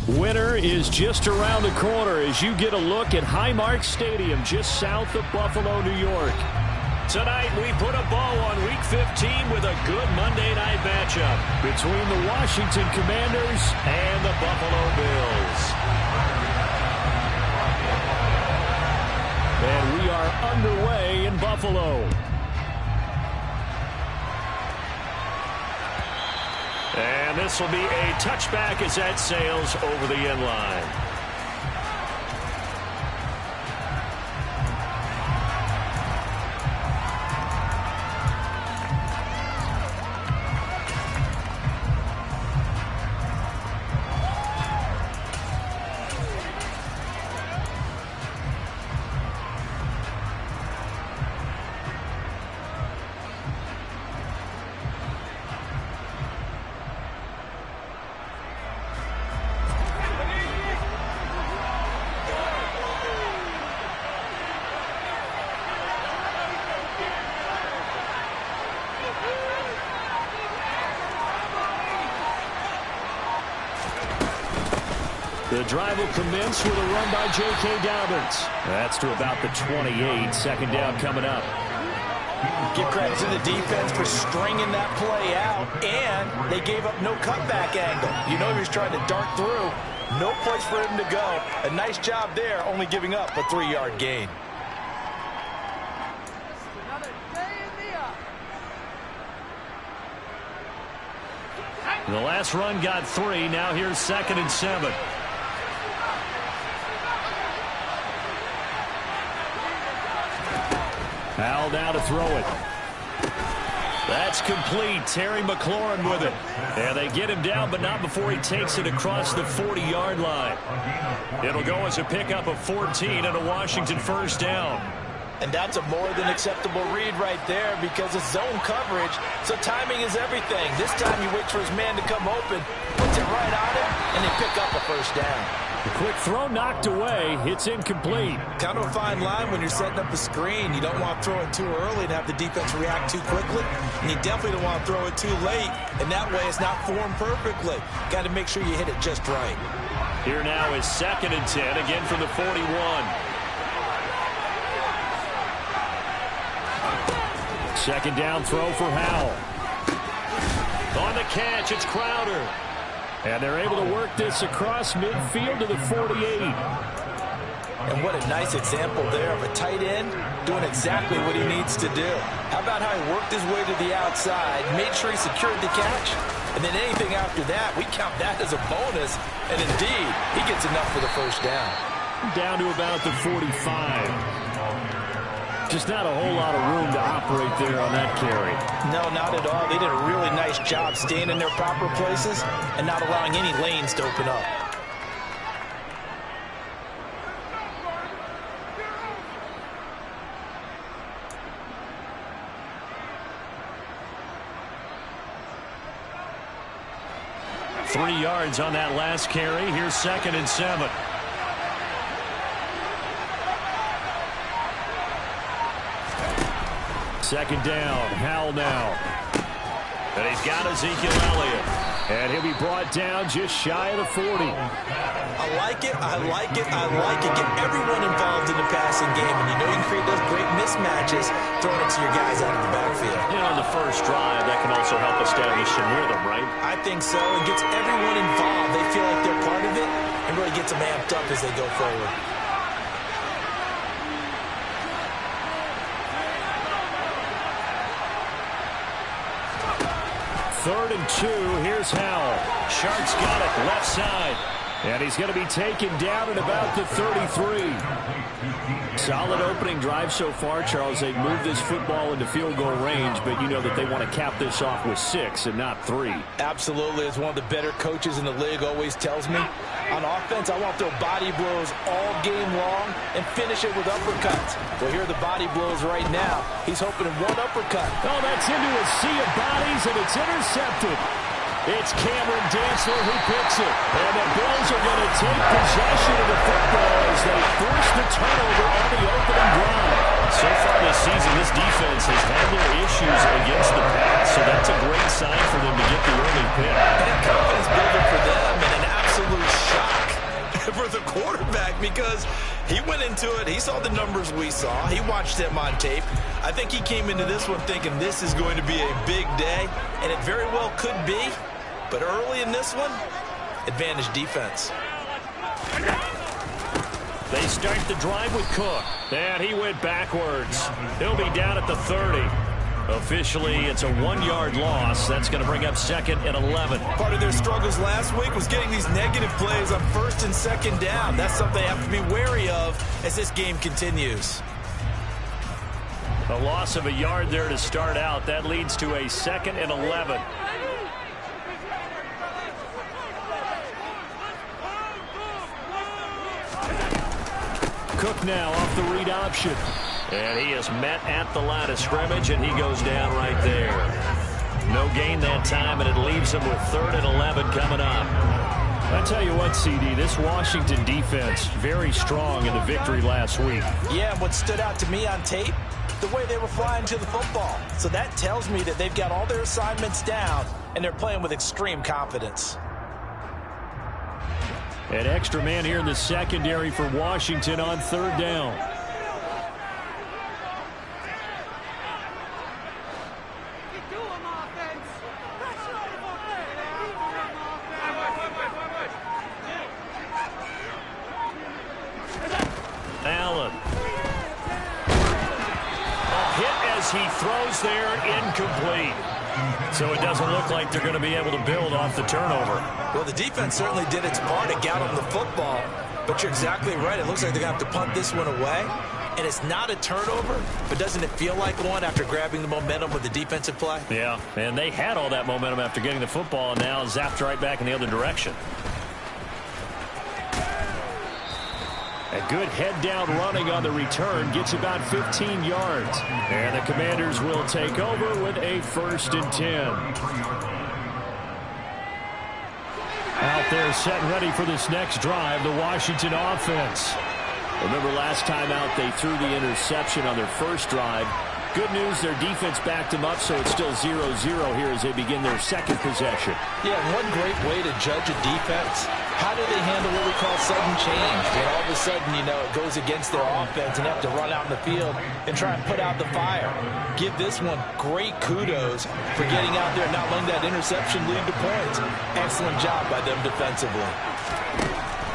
Winter is just around the corner as you get a look at Highmark Stadium just south of Buffalo, New York. Tonight we put a bow on Week 15 with a good Monday night matchup between the Washington Commanders and the Buffalo Bills. And we are underway in Buffalo. And this will be a touchback as that sails over the end line. The drive will commence with a run by J.K. Dobbins. That's to about the 28. Second down coming up. Give credit to the defense for stringing that play out, and they gave up no cutback angle. You know he was trying to dart through. No place for him to go. A nice job there, only giving up a 3-yard gain. The last run got 3. Now here's 2nd and 7. Howell now to throw it. That's complete. Terry McLaurin with it. And they get him down, but not before he takes it across the 40-yard line. It'll go as a pickup of 14 and a Washington first down. And that's a more than acceptable read right there because it's zone coverage, so timing is everything. This time he waits for his man to come open, puts it right on him, and they pick up a first down. The quick throw knocked away. It's incomplete. Kind of a fine line when you're setting up a screen. You don't want to throw it too early and have the defense react too quickly. And you definitely don't want to throw it too late. And that way it's not formed perfectly. Got to make sure you hit it just right. Here now is 2nd and 10, again from the 41. Second down throw for Howell. On the catch, it's Crowder. And they're able to work this across midfield to the 48. And what a nice example there of a tight end doing exactly what he needs to do. How about how he worked his way to the outside, made sure he secured the catch, and then anything after that, we count that as a bonus. And indeed, he gets enough for the first down. Down to about the 45. Just not a whole lot of room to operate there on that carry. No, not at all. They did a really nice job staying in their proper places and not allowing any lanes to open up. Three yards on that last carry. Here's 2nd and 7. Second down, Howell now. And he's got Ezekiel Elliott. And he'll be brought down just shy of the 40. I like it, I like it, I like it. Get everyone involved in the passing game. And you know you can create those great mismatches throwing it to your guys out of the backfield. You know, on the first drive, that can also help establish some rhythm, right? I think so. It gets everyone involved. They feel like they're part of it and really gets them amped up as they go forward. Third and 2. Here's Howell. Shark's got it left side. And he's going to be taken down at about the 33. Solid opening drive so far, Charles. They've moved this football into field goal range, but you know that they want to cap this off with 6 and not 3. Absolutely. As one of the better coaches in the league always tells me, on offense, I want to throw body blows all game long and finish it with uppercuts. Well, here are the body blows right now. He's hoping in one uppercut. Oh, that's into a sea of bodies, and it's intercepted. It's Cameron Dantzler who picks it. And the Bills are going to take possession of the football as they force the turnover on the opening drive. So far this season, this defense has had their issues against the pass, so that's a great sign for them to get the early pick. And confidence builder for them, and an absolute shot went into it. He saw the numbers we saw. He watched them on tape. I think he came into this one thinking this is going to be a big day, and it very well could be. But early in this one, advantage defense. They start the drive with Cook. And he went backwards. He'll be down at the 30. Officially, it's a 1-yard loss. That's going to bring up 2nd and 11. Part of their struggles last week was getting these negative plays on 1st and 2nd down. That's something they have to be wary of as this game continues. A loss of a yard there to start out. That leads to a 2nd and 11. Cook now off the read option. And he is met at the line of scrimmage, and he goes down right there. No gain that time, and it leaves him with 3rd and 11 coming up. I tell you what, CD, this Washington defense, very strong in the victory last week. Yeah, and what stood out to me on tape, the way they were flying to the football. So that tells me that they've got all their assignments down, and they're playing with extreme confidence. An extra man here in the secondary for Washington on 3rd down. Allen. A hit as he throws there, incomplete. So it doesn't look like they're going to be able to build off the turnover. Well, the defense certainly did its part to get them the football, but you're exactly right. It looks like they're going to have to punt this one away, and it's not a turnover, but doesn't it feel like one after grabbing the momentum with the defensive play? Yeah, and they had all that momentum after getting the football, and now zapped right back in the other direction. A good head-down running on the return gets about 15 yards. And the Commanders will take over with a 1st and 10. Out there set and ready for this next drive, the Washington offense. Remember last time out they threw the interception on their first drive. Good news, their defense backed them up, so it's still 0-0 here as they begin their 2nd possession. Yeah, one great way to judge a defense, how do they handle what we call sudden change? When all of a sudden, you know, it goes against their offense and they have to run out in the field and try and put out the fire. Give this one great kudos for getting out there and not letting that interception lead to points. Excellent job by them defensively.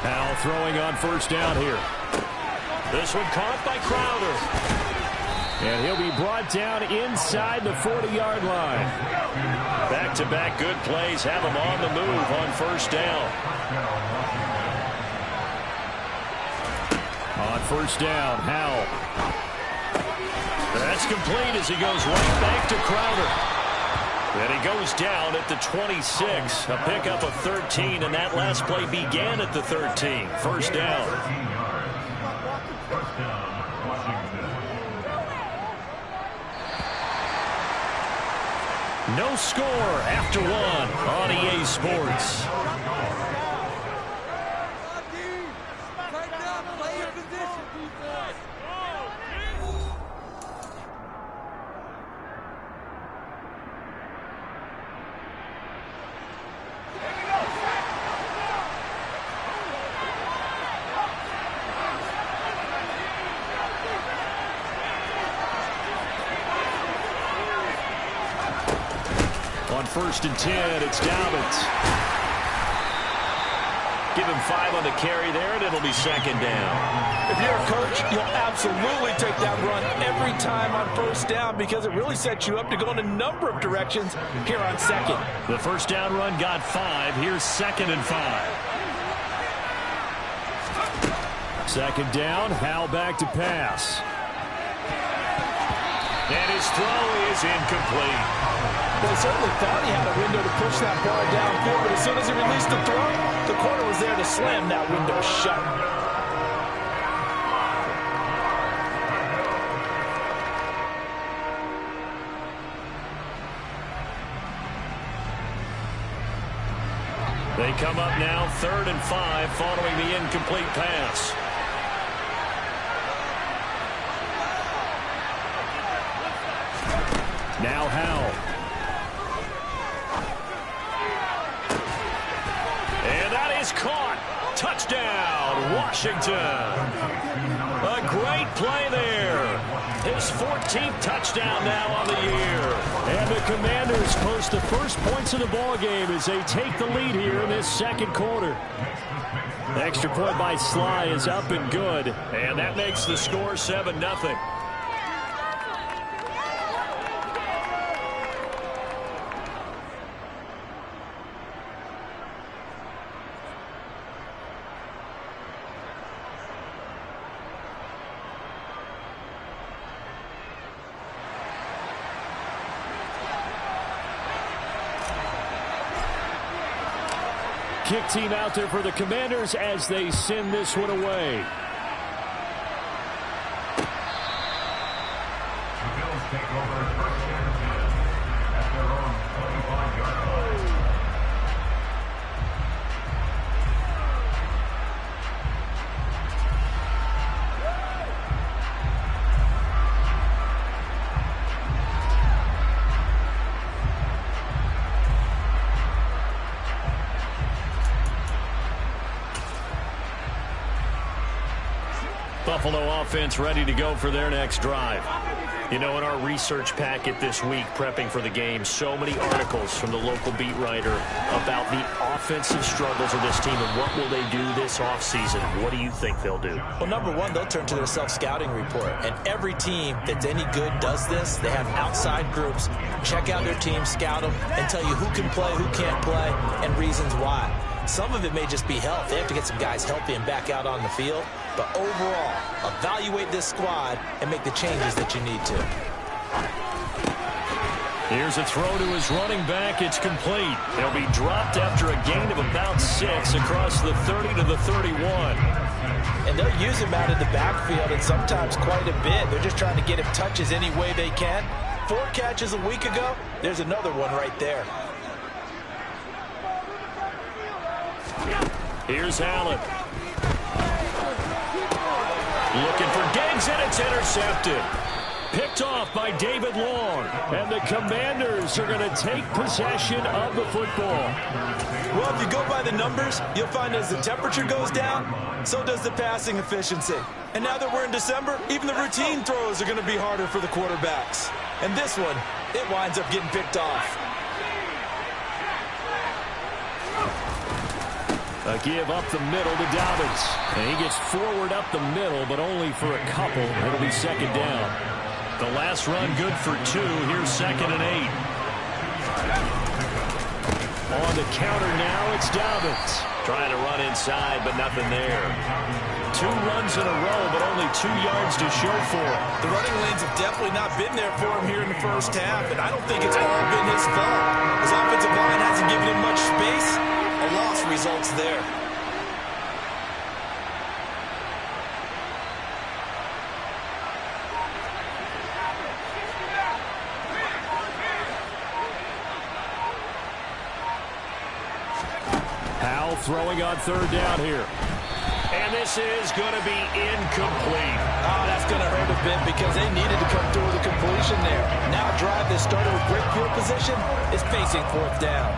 Now throwing on 1st down here. This one caught by Crowder. And he'll be brought down inside the 40-yard line. Back-to-back good plays have him on the move on 1st down. On 1st down, Howell. That's complete as he goes right back to Crowder. And he goes down at the 26. A pickup of 13, and that last play began at the 13. 1st down. No score after 1 on EA Sports. On 1st and 10, it's Dobbins. Give him 5 on the carry there, and it'll be 2nd down. If you're a coach, you'll absolutely take that run every time on 1st down because it really sets you up to go in a number of directions here on 2nd. The 1st down run got 5. Here's 2nd and 5. 2nd down, Howell back to pass. And his throw is incomplete. They certainly thought he had a window to push that ball downfield, but as soon as he released the throw, the corner was there to slam that window shut. They come up now 3rd and 5 following the incomplete pass. Now Howell. And that is caught. Touchdown, Washington. A great play there. His 14th touchdown now on the year. And the Commanders post the first points of the ball game as they take the lead here in this second quarter. The extra point by Sly is up and good. And that makes the score 7-0. Kick team out there for the Commanders as they send this one away. The Bills take over first and 10 at their own 25-yard line. Buffalo offense ready to go for their next drive. You know, in our research packet this week, prepping for the game, so many articles from the local beat writer about the offensive struggles of this team and what will they do this offseason. What do you think they'll do? Well, number one, they'll turn to their self-scouting report. And every team that's any good does this. They have outside groups, check out their team, scout them, and tell you who can play, who can't play, and reasons why. Some of it may just be health. They have to get some guys healthy and back out on the field. But overall, evaluate this squad and make the changes that you need to. Here's a throw to his running back. It's complete. He'll be dropped after a gain of about 6 across the 30 to the 31. And they'll use him out in the backfield, and sometimes quite a bit. They're just trying to get him touches any way they can. 4 catches a week ago. There's another one right there. Here's Allen. Looking for Diggs, and it's intercepted. Picked off by David Long. And the Commanders are going to take possession of the football. Well, if you go by the numbers, you'll find as the temperature goes down, so does the passing efficiency. And now that we're in December, even the routine throws are going to be harder for the quarterbacks. And this one, it winds up getting picked off. A give up the middle to Dobbins. And he gets forward up the middle, but only for a couple. It'll be second down. The last run good for 2. Here's 2nd and 8. On the counter now, it's Dobbins. Trying to run inside, but nothing there. 2 runs in a row, but only 2 yards to show for it. The running lanes have definitely not been there for him here in the first half, and I don't think it's all been his fault. His offensive line hasn't given him much space. A loss results there. Howell throwing on 3rd down here. And this is going to be incomplete. Oh, that's going to hurt a bit because they needed to come through with a completion there. Now a drive that started with great field position is facing 4th down.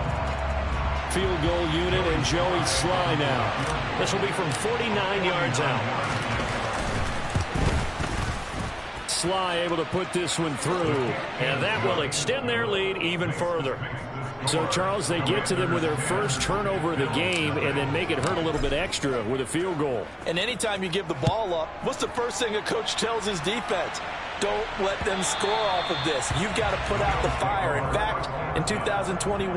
Field goal unit and Joey Sly now. This will be from 49 yards out. Sly able to put this one through. And that will extend their lead even further. So, Charles, they get to them with their first turnover of the game and then make it hurt a little bit extra with a field goal. And anytime you give the ball up, what's the first thing a coach tells his defense? Don't let them score off of this. You've got to put out the fire. In fact, in 2021,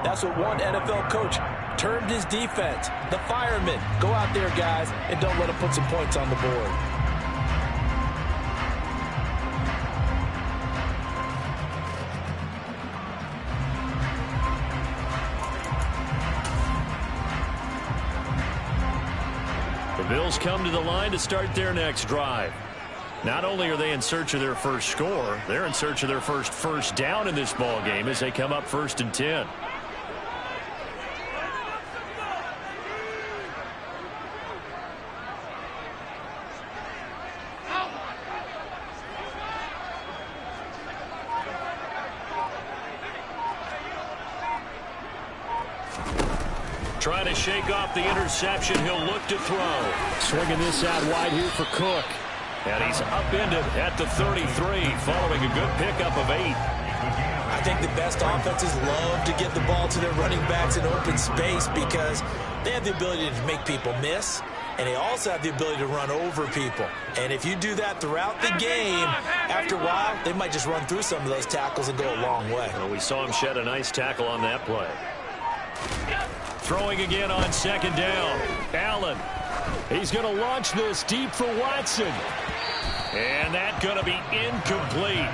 that's what one NFL coach termed his defense. The firemen. Go out there, guys, and don't let them put some points on the board. The Bills come to the line to start their next drive. Not only are they in search of their first score, they're in search of their first down in this ball game as they come up 1st and 10. Trying to shake off the interception. He'll look to throw. Swinging this out wide here for Cook. And he's upended at the 33 following a good pickup of 8. I think the best offenses love to get the ball to their running backs in open space because they have the ability to make people miss, and they also have the ability to run over people. And if you do that throughout the game, after a while, they might just run through some of those tackles and go a long way. Well, we saw him shed a nice tackle on that play. Throwing again on second down. Allen. He's going to launch this deep for Watson. And that's going to be incomplete.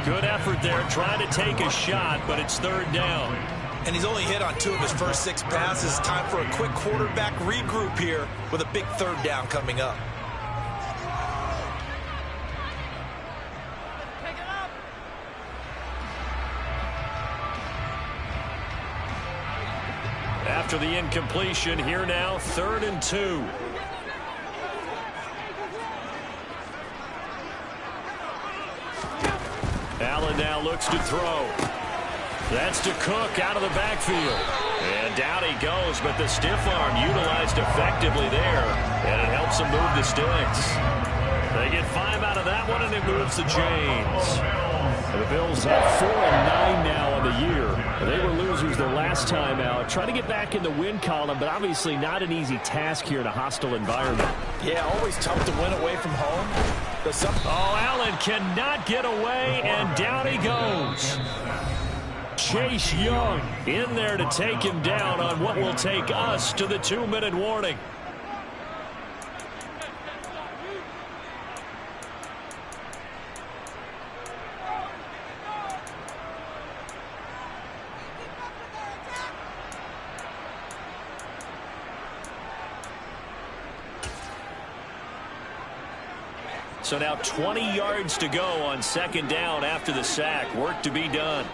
Good effort there, trying to take a shot, but it's third down. And he's only hit on 2 of his first 6 passes. Time for a quick quarterback regroup here with a big third down coming up. After the incompletion, here now, 3rd and 2. Allen now looks to throw. That's to Cook out of the backfield. And down he goes, but the stiff arm utilized effectively there. And it helps him move the sticks. They get 5 out of that one, and it moves the chains. And the Bills have 4-9 now on the year. They were losers their last time out. Trying to get back in the win column, but obviously not an easy task here in a hostile environment. Yeah, always tough to win away from home. Oh, Allen cannot get away, and down he goes. Chase Young in there to take him down on what will take us to the 2-minute warning. So now 20 yards to go on second down after the sack. Work to be done.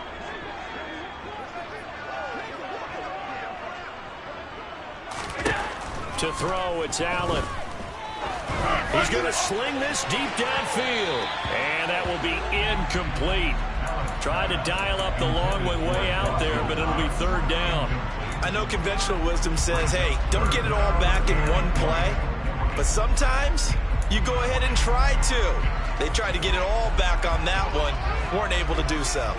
To throw, it's Allen. He's going to sling this deep downfield. And that will be incomplete. Try to dial up the long way out there, but it'll be third down. I know conventional wisdom says, hey, don't get it all back in one play. But sometimes you go ahead and try to. They tried to get it all back on that one. Weren't able to do so.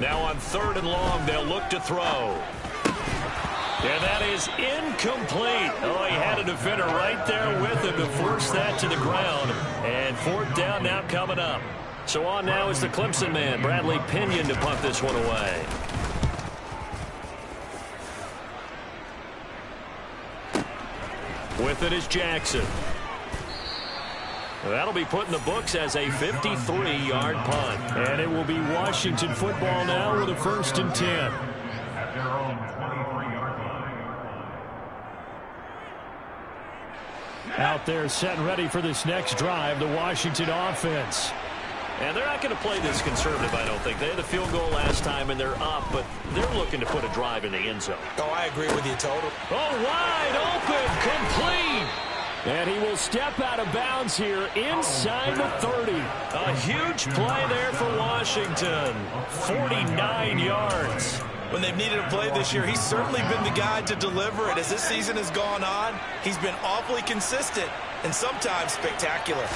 Now on 3rd and long, they'll look to throw. And that is incomplete. Oh, he had a defender right there with him to force that to the ground. And 4th down now coming up. So on now is the Clemson man, Bradley Pinion, to punt this one away. With it is Jackson. That'll be put in the books as a 53-yard punt. And it will be Washington football now with a 1st and 10. At their own 23-yard line. Out there set and ready for this next drive, the Washington offense. And they're not going to play this conservative, I don't think. They had the field goal last time, and they're up, but they're looking to put a drive in the end zone. Oh, I agree with you, total. Oh, wide open, complete. And he will step out of bounds here inside the 30. A huge play there for Washington. 49 yards. When they've needed a play this year, he's certainly been the guy to deliver it. As this season has gone on, he's been awfully consistent and sometimes spectacular.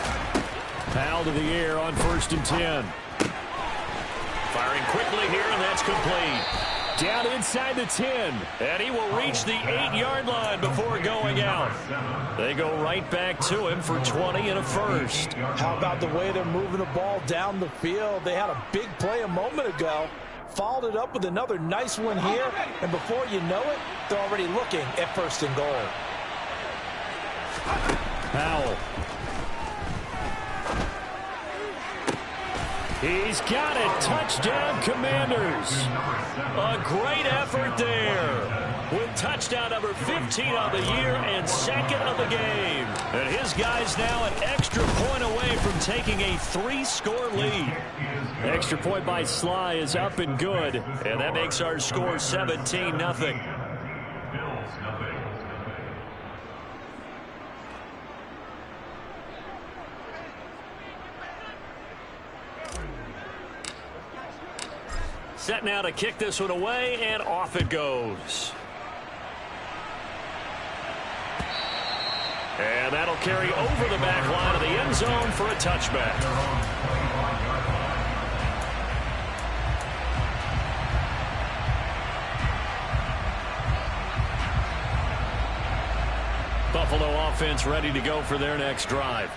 Foul to the air on 1st and 10. Firing quickly here, and that's complete. Down inside the 10, and he will reach the 8-yard line before going out. They go right back to him for 20 and a 1st. How about the way they're moving the ball down the field? They had a big play a moment ago, followed it up with another nice one here, and before you know it, they're already looking at 1st and goal. Powell. He's got it. Touchdown, Commanders. A great effort there. With touchdown number 15 on the year and 2nd of the game. And his guys now an extra point away from taking a 3-score lead. Extra point by Sly is up and good. And that makes our score 17-0. Set now to kick this one away, and off it goes. And that'll carry over the back line of the end zone for a touchback. Buffalo offense ready to go for their next drive.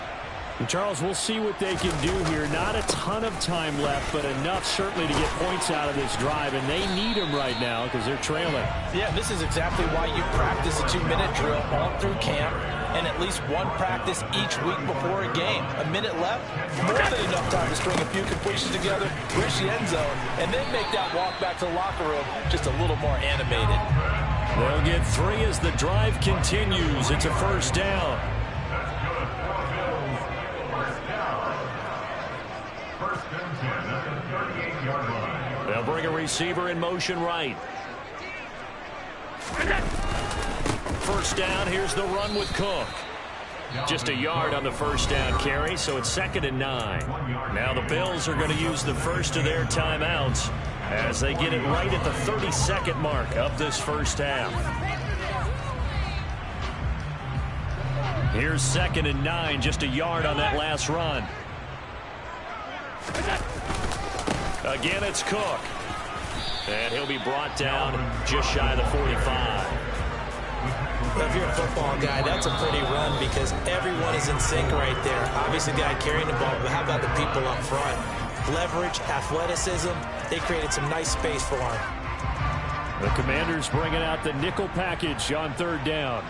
And Charles, we'll see what they can do here. Not a ton of time left, but enough certainly to get points out of this drive, and they need them right now because they're trailing. Yeah, this is exactly why you practice a 2-minute drill all through camp and at least one practice each week before a game. A minute left, more than enough time to string a few completions together, reach the end zone, and then make that walk back to the locker room just a little more animated. They'll get 3 as the drive continues. It's a first down. They'll bring a receiver in motion right. First down, here's the run with Cook. Just a yard on the first down carry, so it's 2nd and 9. Now the Bills are going to use the first of their timeouts as they get it right at the 32nd mark of this first half. Here's 2nd and 9, just a yard on that last run. Again, it's Cook. And he'll be brought down just shy of the 45. Well, if you're a football guy, that's a pretty run because everyone is in sync right there. Obviously, the guy carrying the ball, but how about the people up front? Leverage, athleticism, they created some nice space for him. The Commanders bringing out the nickel package on 3rd down.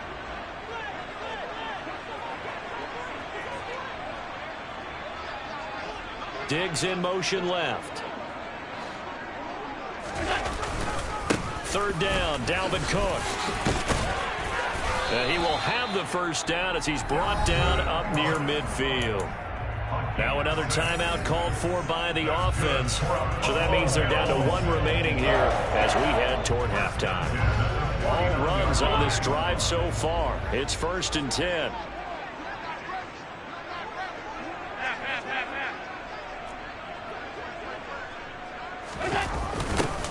Diggs in motion left. 3rd down, Dalvin Cook. He will have the first down as he's brought down up near midfield. Now another timeout called for by the offense. So that means they're down to 1 remaining here as we head toward halftime. All runs on this drive so far. It's 1st and 10.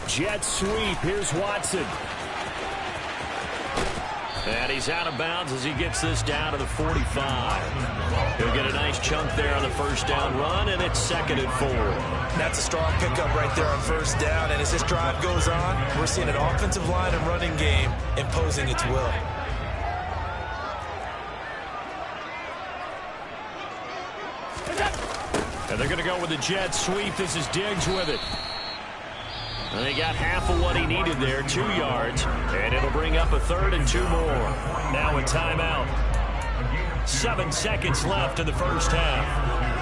Jet sweep. Here's Watson. And he's out of bounds as he gets this down to the 45. He'll get a nice chunk there on the first down run, and it's 2nd and 4. That's a strong pickup right there on first down, and as this drive goes on, we're seeing an offensive line and running game imposing its will. And they're going to go with the jet sweep. This is Diggs with it. And they got half of what he needed there, 2 yards. And it'll bring up a 3rd and 2 more. Now a timeout. 7 seconds left in the first half.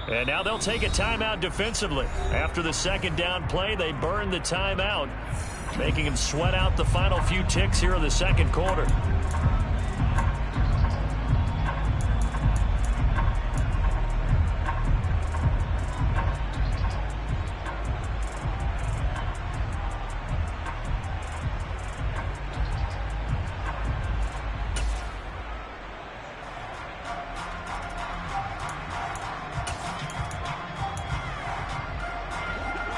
And now they'll take a timeout defensively. After the 2nd down play, they burn the timeout, making them sweat out the final few ticks here in the 2nd quarter.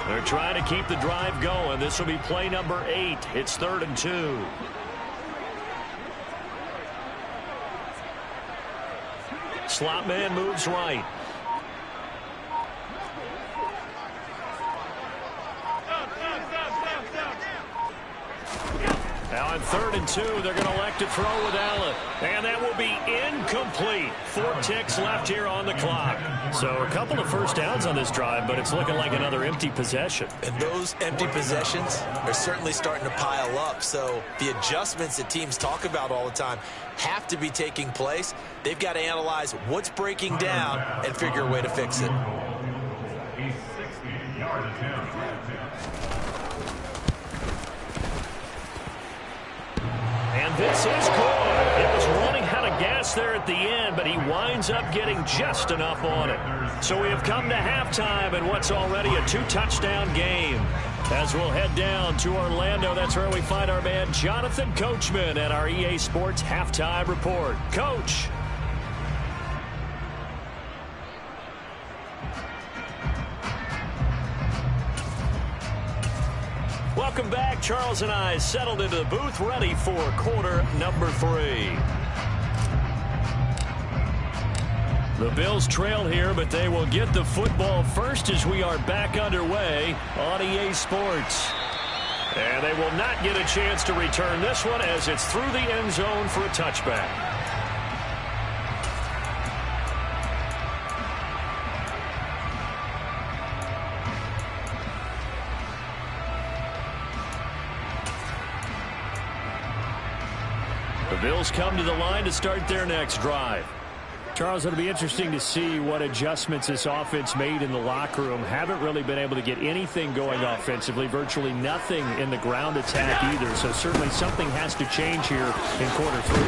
They're trying to keep the drive going. This will be play number 8. It's 3rd and 2. Slot man moves right. Now on 3rd and 2, they're going to elect to throw with Allen. And that will be incomplete. 4 ticks left here on the clock. So a couple of first downs on this drive, but it's looking like another empty possession. And those empty possessions are certainly starting to pile up. So the adjustments that teams talk about all the time have to be taking place. They've got to analyze what's breaking down and figure a way to fix it. He's 60-yard attempt. And this is good. It was running out of gas close there at the end, but he winds up getting just enough on it. So we have come to halftime in what's already a 2-touchdown game. As we'll head down to Orlando, that's where we find our man Jonathan Coachman at our EA Sports Halftime Report. Coach. Welcome back. Charles and I settled into the booth, ready for quarter number 3. The Bills trail here, but they will get the football first as we are back underway on EA Sports. And they will not get a chance to return this one as it's through the end zone for a touchback. The Bills come to the line to start their next drive. Charles, it'll be interesting to see what adjustments this offense made in the locker room. Haven't really been able to get anything going offensively, virtually nothing in the ground attack either. So certainly something has to change here in quarter 3.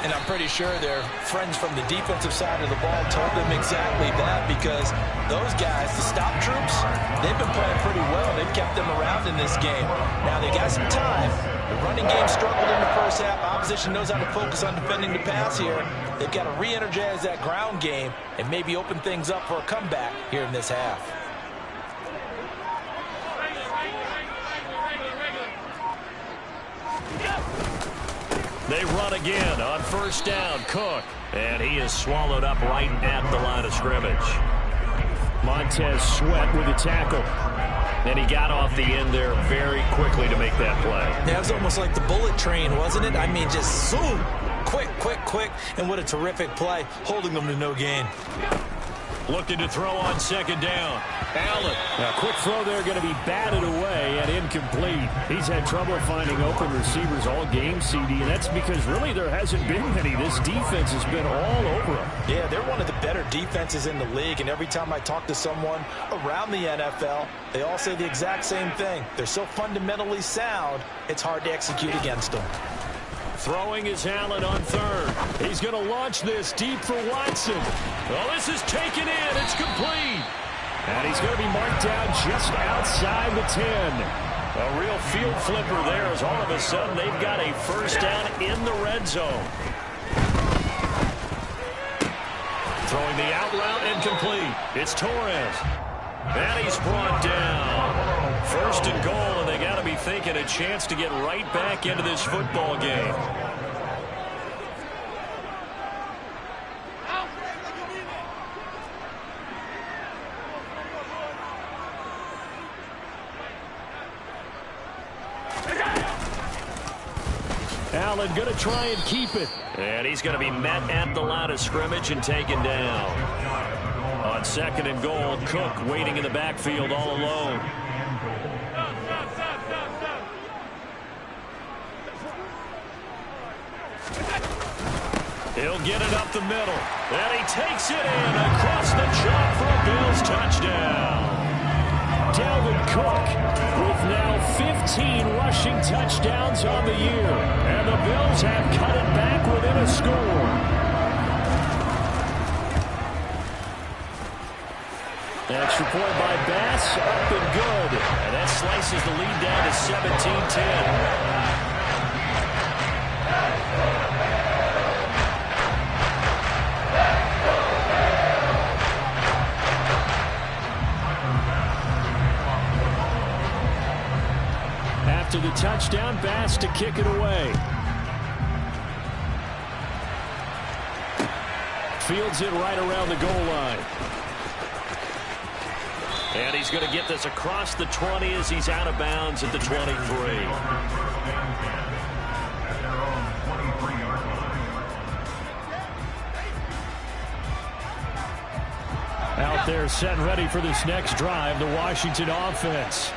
And I'm pretty sure their friends from the defensive side of the ball told them exactly that, because those guys, the stop troops, they've been playing pretty well. They've kept them around in this game. Now they got some time. The running game struggled in the first half. Opposition knows how to focus on defending the pass here. They've got to re-energize that ground game and maybe open things up for a comeback here in this half. They run again on first down. Cook. And he is swallowed up right at the line of scrimmage. Montez Sweat with a tackle. And he got off the end there very quickly to make that play. That was almost like the bullet train, wasn't it? I mean, just zoom. Quick, quick, quick. And what a terrific play, holding them to no gain. Looking to throw on second down. Allen. Now, quick throw there, going to be batted away and incomplete. He's had trouble finding open receivers all game, CD, and that's because really there hasn't been many. This defense has been all over him. Yeah, they're one of the better defenses in the league, and every time I talk to someone around the NFL, they all say the exact same thing. They're so fundamentally sound, it's hard to execute against them. Throwing is Allen on third. He's going to launch this deep for Watson. Well, this is taken in. It's complete. And he's going to be marked down just outside the 10. A real field flipper there as all of a sudden they've got a first down in the red zone. Throwing the out route incomplete. It's Torres. And he's brought down. First and goal, and they got to be thinking a chance to get right back into this football game. Allen going to try and keep it. And he's going to be met at the line of scrimmage and taken down. On second and goal, Cook waiting in the backfield all alone. He'll get it up the middle. And he takes it in across the chalk for a Bills touchdown. Dalvin Cook with now 15 rushing touchdowns on the year. And the Bills have cut it back within a score. An extra point by Bass, up and good. And that slices the lead down to 17-10. After the touchdown, Bass to kick it away. Fields it right around the goal line. And he's going to get this across the 20 as he's out of bounds at the 23. Out there set ready for this next drive, the Washington offense.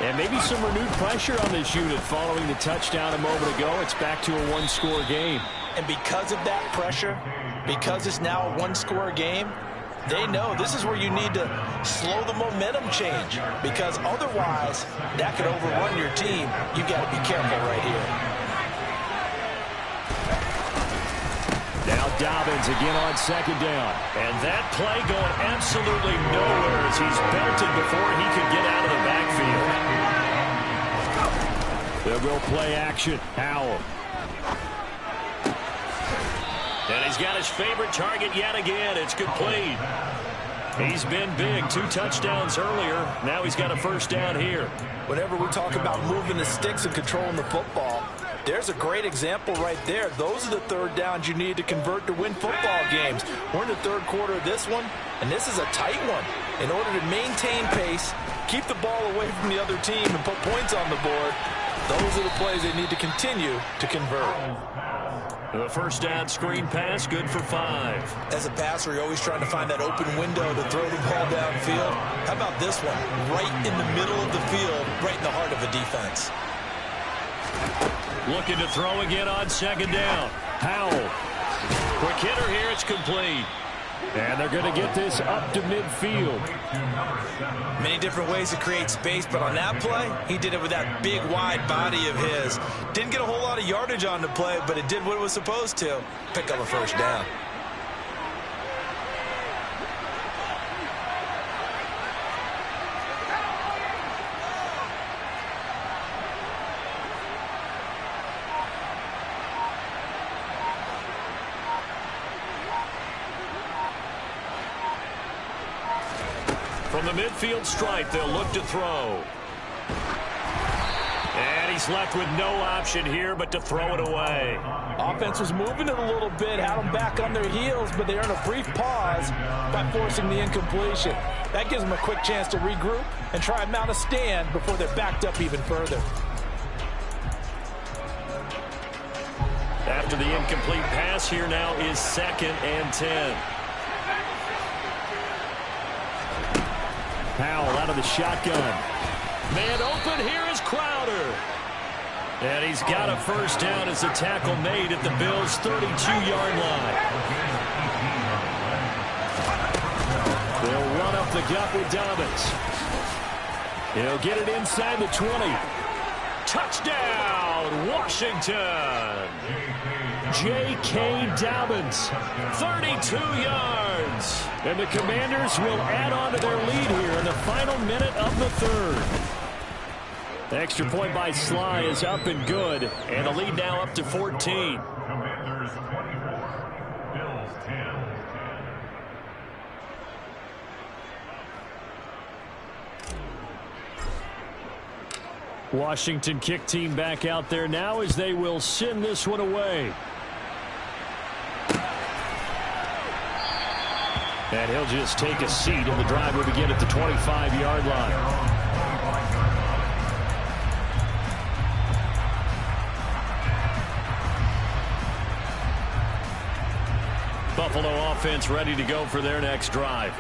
And maybe some renewed pressure on this unit following the touchdown a moment ago. It's back to a one-score game. And because of that pressure, because it's now a one-score game, they know this is where you need to slow the momentum change, because otherwise that could overrun your team. You got to be careful right here. Now Dobbins again on second down. And that play going absolutely nowhere as he's belted before he could get out of the backfield. They'll go play action. Howell. And he's got his favorite target yet again. It's complete. He's been big. 2 touchdowns earlier. Now he's got a first down here. Whenever we talk about moving the sticks and controlling the football, there's a great example right there. Those are the third downs you need to convert to win football games. We're in the third quarter of this one, and this is a tight one. In order to maintain pace, keep the ball away from the other team, and put points on the board, those are the plays they need to continue to convert. The first down screen pass, good for 5. As a passer, you're always trying to find that open window to throw the ball downfield. How about this one? Right in the middle of the field, right in the heart of a defense. Looking to throw again on second down. Howell. Quick hitter here, it's complete. And they're going to get this up to midfield. Many different ways to create space, but on that play, he did it with that big, wide body of his. Didn't get a whole lot of yardage on the play, but it did what it was supposed to. Pick up a first down. From the midfield stripe, they'll look to throw. And he's left with no option here but to throw it away. Offense was moving it a little bit, had them back on their heels, but they earned a brief pause by forcing the incompletion. That gives them a quick chance to regroup and try and mount a stand before they're backed up even further. After the incomplete pass, here now is 2nd and 10. Howell out of the shotgun. Man open, here is Crowder. And he's got a first down as the tackle made at the Bills' 32-yard line. They'll run up the gut with Dobbins. He'll get it inside the 20. Touchdown, Washington. J.K. Dobbins, 32 yards. And the Commanders will add on to their lead here in the final minute of the third. The extra point by Sly is up and good, and the lead now up to 14. Commanders 24, Bills 10. Washington kick team back out there now as they will send this one away. And he'll just take a seat, and the drive will begin at the 25-yard line. Buffalo offense ready to go for their next drive.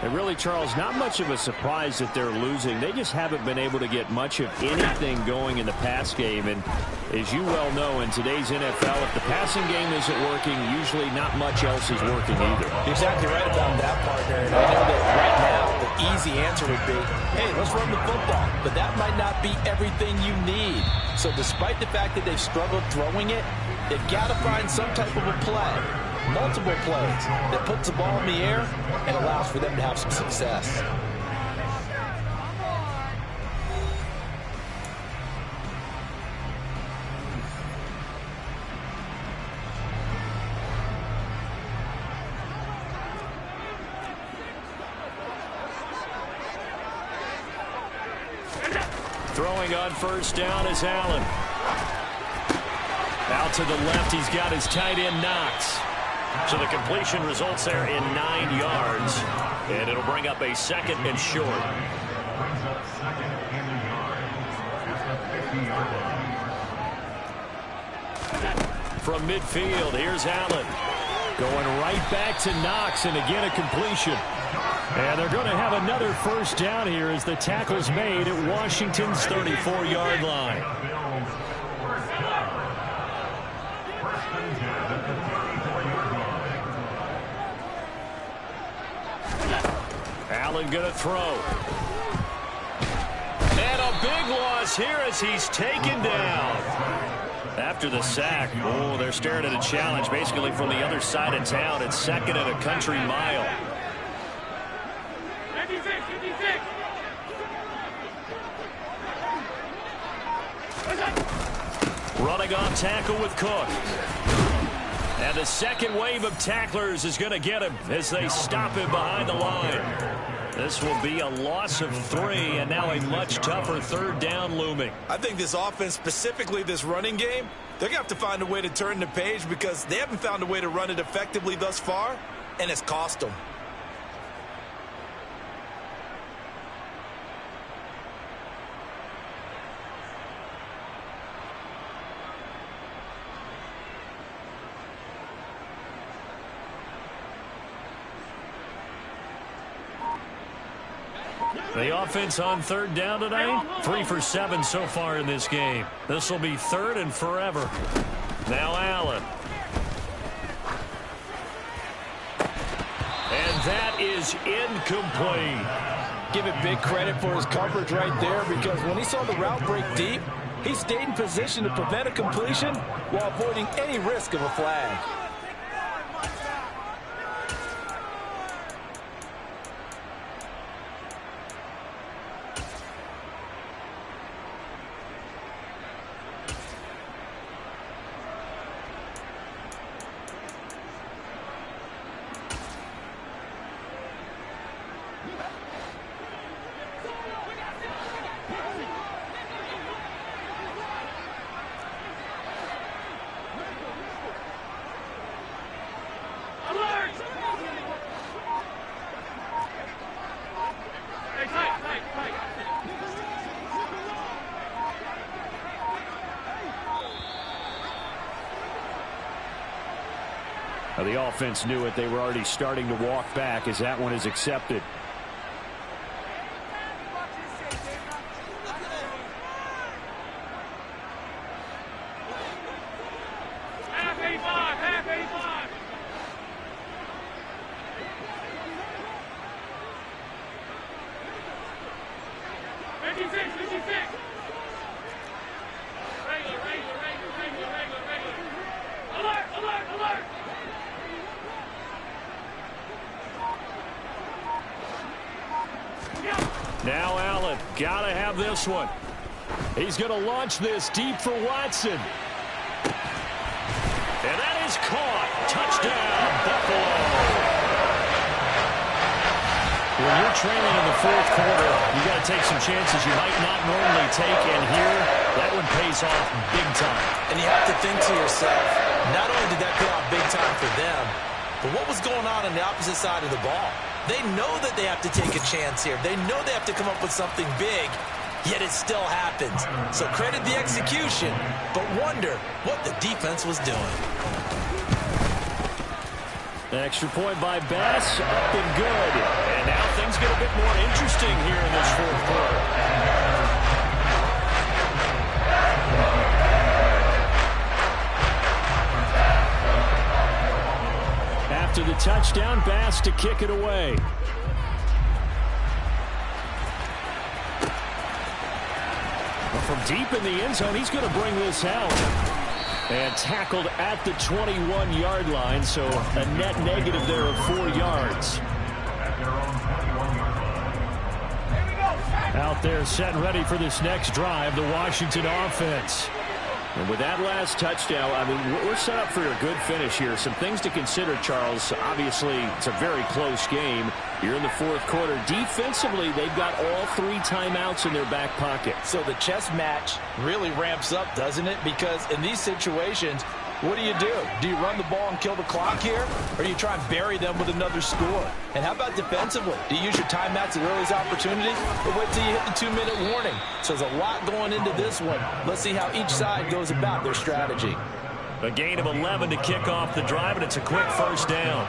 And really, Charles, not much of a surprise that they're losing. They just haven't been able to get much of anything going in the pass game. And as you well know, in today's NFL, if the passing game isn't working, usually not much else is working either. You're exactly right about that, partner. And I know that right now the easy answer would be, hey, let's run the football. But that might not be everything you need. So despite the fact that they've struggled throwing it, they've got to find some type of a play. Multiple plays that puts the ball in the air and allows for them to have some success. Throwing on first down is Allen. Out to the left, he's got his tight end Knox. So the completion results there in 9 yards. And it'll bring up a 2nd and short. Brings up 2nd and a yard at the 50-yard line. From midfield, here's Allen. Going right back to Knox, and again a completion. And they're going to have another first down here as the tackle's made at Washington's 34-yard line. Allen going to throw. And a big loss here as he's taken down. After the sack, they're staring at a challenge basically from the other side of town. It's second and a country mile. 56, 56. Running off tackle with Cook. And the second wave of tacklers is going to get him as they stop him behind the line. This will be a loss of 3, and now a much tougher third down looming. I think this offense, specifically this running game, they're going to have to find a way to turn the page because they haven't found a way to run it effectively thus far, and it's cost them. The offense on third down tonight, 3 for 7 so far in this game. This will be third and forever. Now Allen. And that is incomplete. Give it big credit for his coverage right there because when he saw the route break deep, he stayed in position to prevent a completion while avoiding any risk of a flag. The offense knew it. They were already starting to walk back as that one is accepted. Half 85, half 85. 56, 56. Regular. Alert. Now Allen, gotta have this one. He's going to launch this deep for Watson. And that is caught. Touchdown, Buffalo. When you're trailing in the fourth quarter, you got to take some chances you might not normally take, and here, that one pays off big time. And you have to think to yourself, not only did that pay off big time for them, but what was going on the opposite side of the ball? They know that they have to take a chance here. They know they have to come up with something big, yet it still happens. So credit the execution, but wonder what the defense was doing. An extra point by Bass, up and good. And now things get a bit more interesting here in this fourth quarter. After the touchdown, Bass to kick it away. Well, from deep in the end zone, he's going to bring this out. And tackled at the 21-yard line, so a net negative there of 4 yards. Out there set and ready for this next drive, the Washington offense. And with that last touchdown, I mean, we're set up for a good finish here. Some things to consider, Charles. Obviously, it's a very close game. You're in the fourth quarter. Defensively, they've got all 3 timeouts in their back pocket. So the chess match really ramps up, doesn't it? Because in these situations, what do? Do you run the ball and kill the clock here? Or do you try and bury them with another score? And how about defensively? Do you use your timeouts at earliest opportunity? Or wait till you hit the 2-minute warning? So there's a lot going into this one. Let's see how each side goes about their strategy. A gain of 11 to kick off the drive, and it's a quick first down.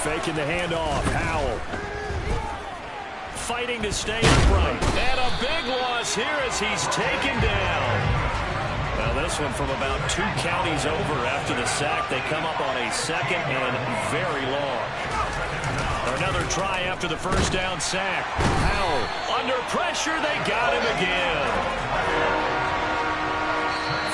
Faking the handoff. Howell. Fighting to stay upright. And a big loss here as he's taken down. Now this one from about 2 counties over after the sack. They come up on a second and very long. Another try after the first down sack. Powell under pressure. They got him again.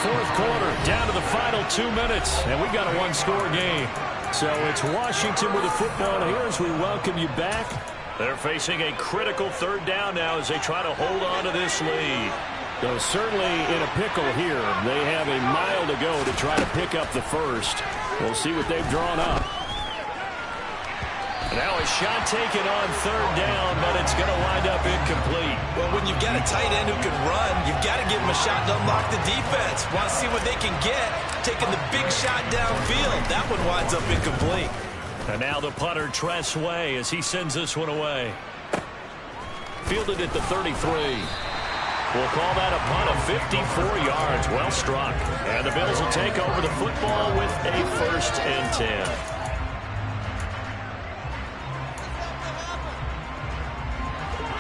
Fourth quarter, down to the final 2 minutes, and we got a one-score game. So it's Washington with the football here as we welcome you back. They're facing a critical third down now as they try to hold on to this lead. So certainly in a pickle here. They have a mile to go to try to pick up the first. We'll see what they've drawn up. Now a shot taken on third down, but it's going to wind up incomplete. Well, when you've got a tight end who can run, you've got to give him a shot to unlock the defense. Want to see what they can get, taking the big shot downfield. That one winds up incomplete. And now the punter, Tress Way, as he sends this one away. Fielded at the 33. We'll call that a punt of 54 yards. Well struck. And the Bills will take over the football with a 1st and 10.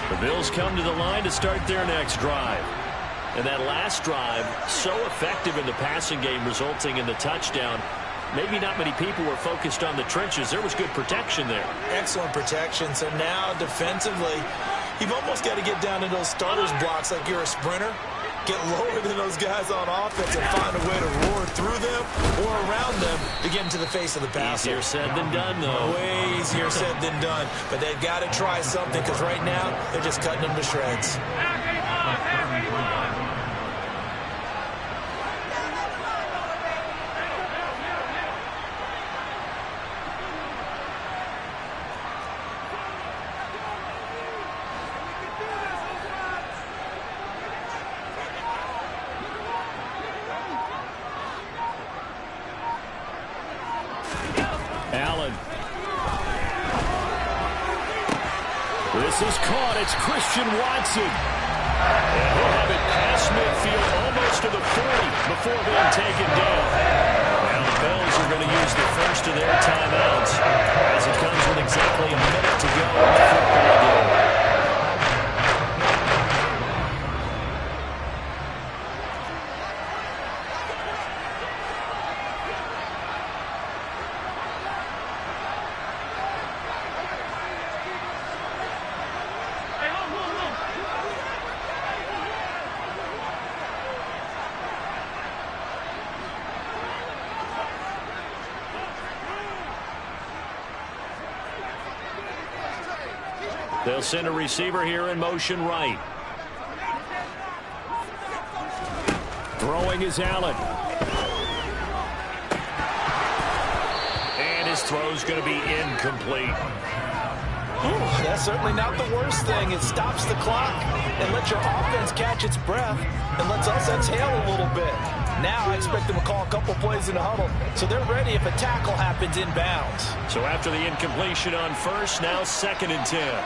The Bills come to the line to start their next drive. And that last drive, so effective in the passing game, resulting in the touchdown. Maybe not many people were focused on the trenches. There was good protection there. Excellent protection. So now defensively, you've almost got to get down to those starters blocks like you're a sprinter. Get lower than those guys on offense and find a way to roar through them or around them to get into the face of the passer. Easier said than done, though. Way easier said than done. But they've got to try something because right now they're just cutting them to shreds. This is caught. It's Christian Watson. And he'll have it past midfield almost to the 40 before being taken down. Now the Bills are going to use the first of their timeouts as it comes with exactly a minute to go in the football game. They'll send a receiver here in motion right. Throwing is Allen. And his throw's going to be incomplete. Ooh, that's certainly not the worst thing. It stops the clock and lets your offense catch its breath and lets us exhale a little bit. Now I expect them to call a couple plays in the huddle so they're ready if a tackle happens inbounds. So after the incompletion on first, now 2nd and 10.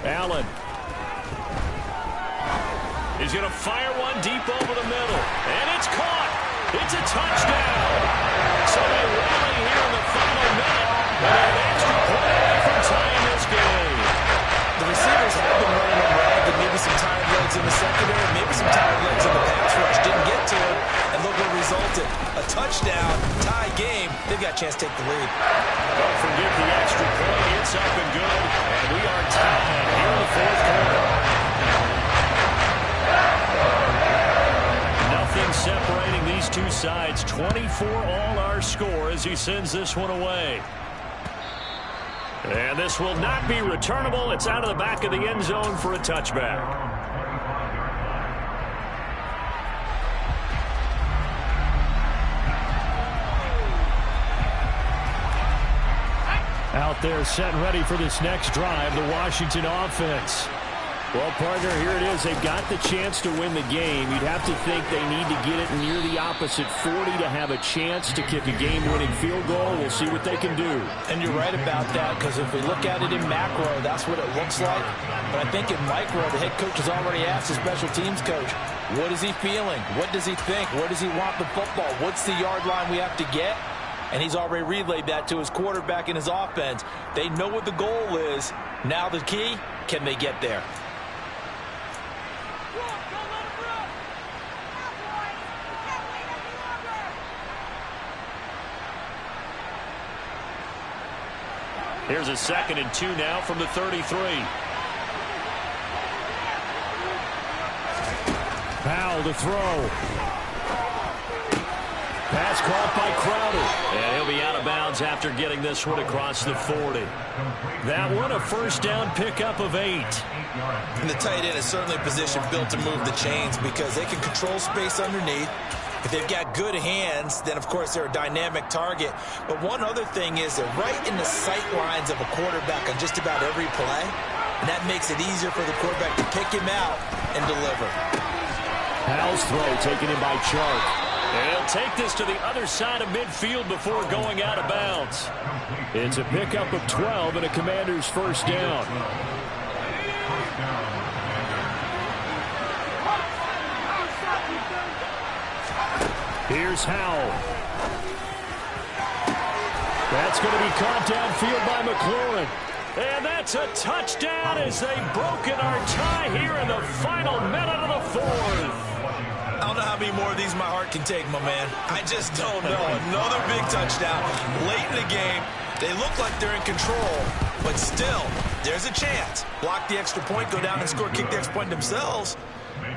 Allen is going to fire one deep over the middle, and it's caught. It's a touchdown. So they rally here in the final minute, and an extra play away from tying this game. The receivers have been running them ragged, maybe some tired legs in the secondary, maybe some tired legs in the pass rush. Didn't get to it, and look what resulted. A touchdown, tie game. They've got a chance to take the lead. Don't forget the extra point. It's up and good, and we are tied here in the fourth quarter. Nothing separating these two sides. 24 all our score as he sends this one away. And this will not be returnable. It's out of the back of the end zone for a touchback. Out there set and ready for this next drive, the Washington offense. Well, partner, here it is. They've got the chance to win the game. You'd have to think they need to get it near the opposite 40 to have a chance to kick a game-winning field goal. We'll see what they can do. And you're right about that, because if we look at it in macro, that's what it looks like. But I think in micro, the head coach has already asked the special teams coach, what is he feeling? What does he think? Where does he want the football? What's the yard line we have to get? And he's already relayed that to his quarterback and his offense. They know what the goal is. Now the key, can they get there? Here's a 2nd and 2 now from the 33. Powell to throw. Pass caught by Crowder. And he'll be out of bounds after getting this one across the 40. That one a first down pickup of 8. And the tight end is certainly a position built to move the chains because they can control space underneath. If they've got good hands, then, of course, they're a dynamic target. But one other thing is they're right in the sight lines of a quarterback on just about every play. And that makes it easier for the quarterback to pick him out and deliver. Powell's throw taken in by Chark. And he'll take this to the other side of midfield before going out of bounds. It's a pickup of 12 and a Commander's first down. Here's Howell. That's going to be caught downfield by McLaurin. And that's a touchdown as they've broken our tie here in the final minute of the 4th. I don't know how many more of these my heart can take, my man. I just don't know. Another big touchdown late in the game. They look like they're in control, but still, there's a chance. Block the extra point, go down and score, kick the extra point themselves.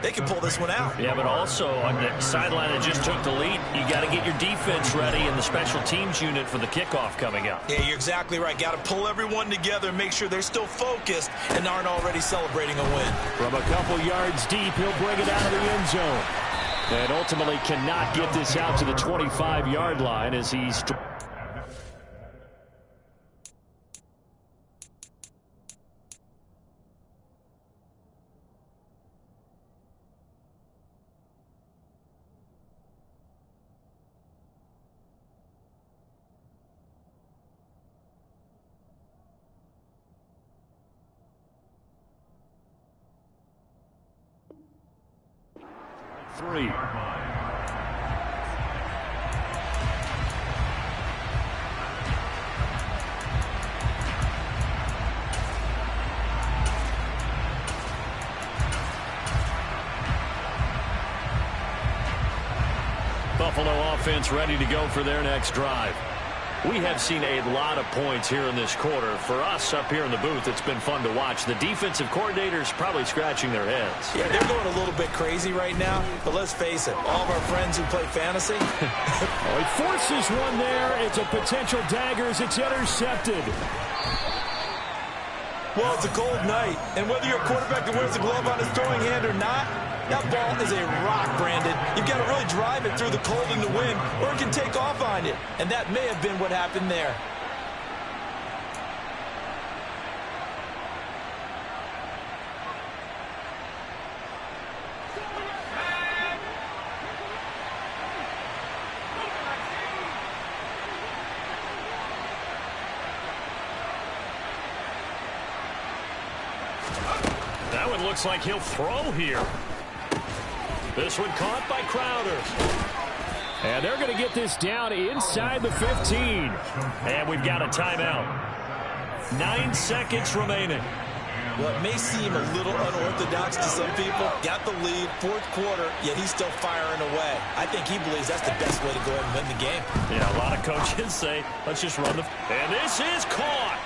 They can pull this one out. Yeah, but also on the sideline that just took the lead, you got to get your defense ready and the special teams unit for the kickoff coming up. Yeah, you're exactly right. Got to pull everyone together and make sure they're still focused and aren't already celebrating a win. From a couple yards deep, he'll bring it out of the end zone. And ultimately cannot get this out to the 25-yard line as he's... Three. Buffalo offense ready to go for their next drive. We have seen a lot of points here in this quarter. For us up here in the booth, it's been fun to watch. The defensive coordinators probably scratching their heads. Yeah, they're going a little bit crazy right now, but let's face it, all of our friends who play fantasy. Oh, he forces one there. It's a potential dagger as it's intercepted. Well, it's a cold night, and whether you're a quarterback that wears a glove on his throwing hand or not, that ball is a rock, Brandon. You've got to really drive it through the cold and the wind, or it can take off on you. And that may have been what happened there. That one looks like he'll throw here. This one caught by Crowder. And they're going to get this down inside the 15. And we've got a timeout. 9 seconds remaining. Well, it may seem a little unorthodox to some people. Got the lead, 4th quarter, yet he's still firing away. I think he believes that's the best way to go ahead and win the game. Yeah, a lot of coaches say, let's just run the... And this is caught.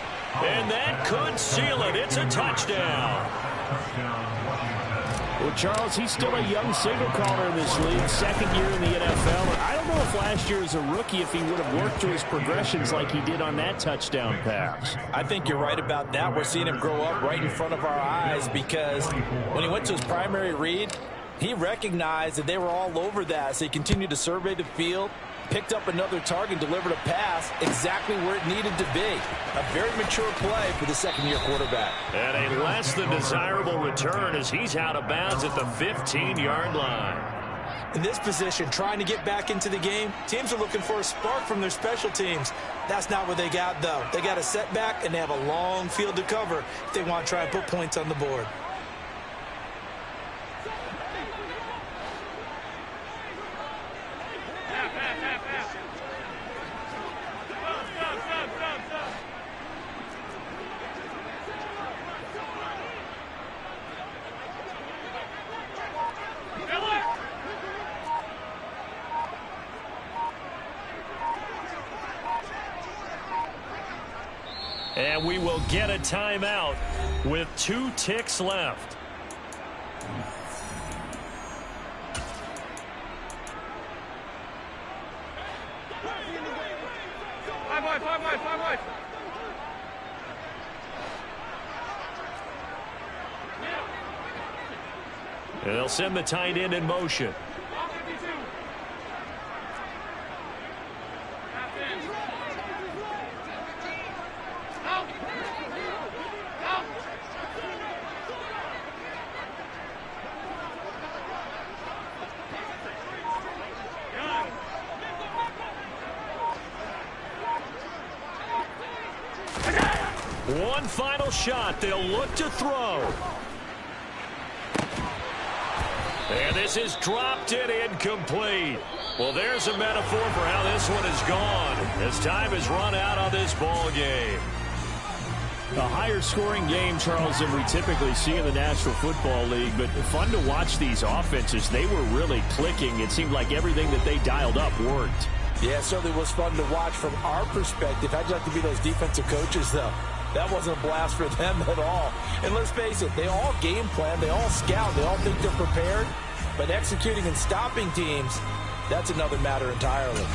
And that could seal it. It's a touchdown. Well, Charles, he's still a young signal caller in this league, 2nd year in the NFL. I don't know if last year as a rookie, if he would have worked through his progressions like he did on that touchdown pass. I think you're right about that. We're seeing him grow up right in front of our eyes because when he went to his primary read, he recognized that they were all over that. So he continued to survey the field, picked up another target, delivered a pass exactly where it needed to be. A very mature play for the second-year quarterback. And a less than desirable return as he's out of bounds at the 15-yard line. In this position, trying to get back into the game, teams are looking for a spark from their special teams. That's not what they got, though. They got a setback, and they have a long field to cover if they want to try and put points on the board. And we will get a timeout with 2 ticks left. Five. And they'll send the tight end in motion. One final shot. They'll look to throw. And this is dropped and incomplete. Well, there's a metaphor for how this one is gone as time has run out on this ball game. A higher scoring game, Charles, than we typically see in the National Football League, but fun to watch these offenses. They were really clicking. It seemed like everything that they dialed up worked. Yeah, it certainly was fun to watch from our perspective. How'd you like to be those defensive coaches, though? That wasn't a blast for them at all. And let's face it, they all game plan, they all scout, they all think they're prepared. But executing and stopping teams, that's another matter entirely.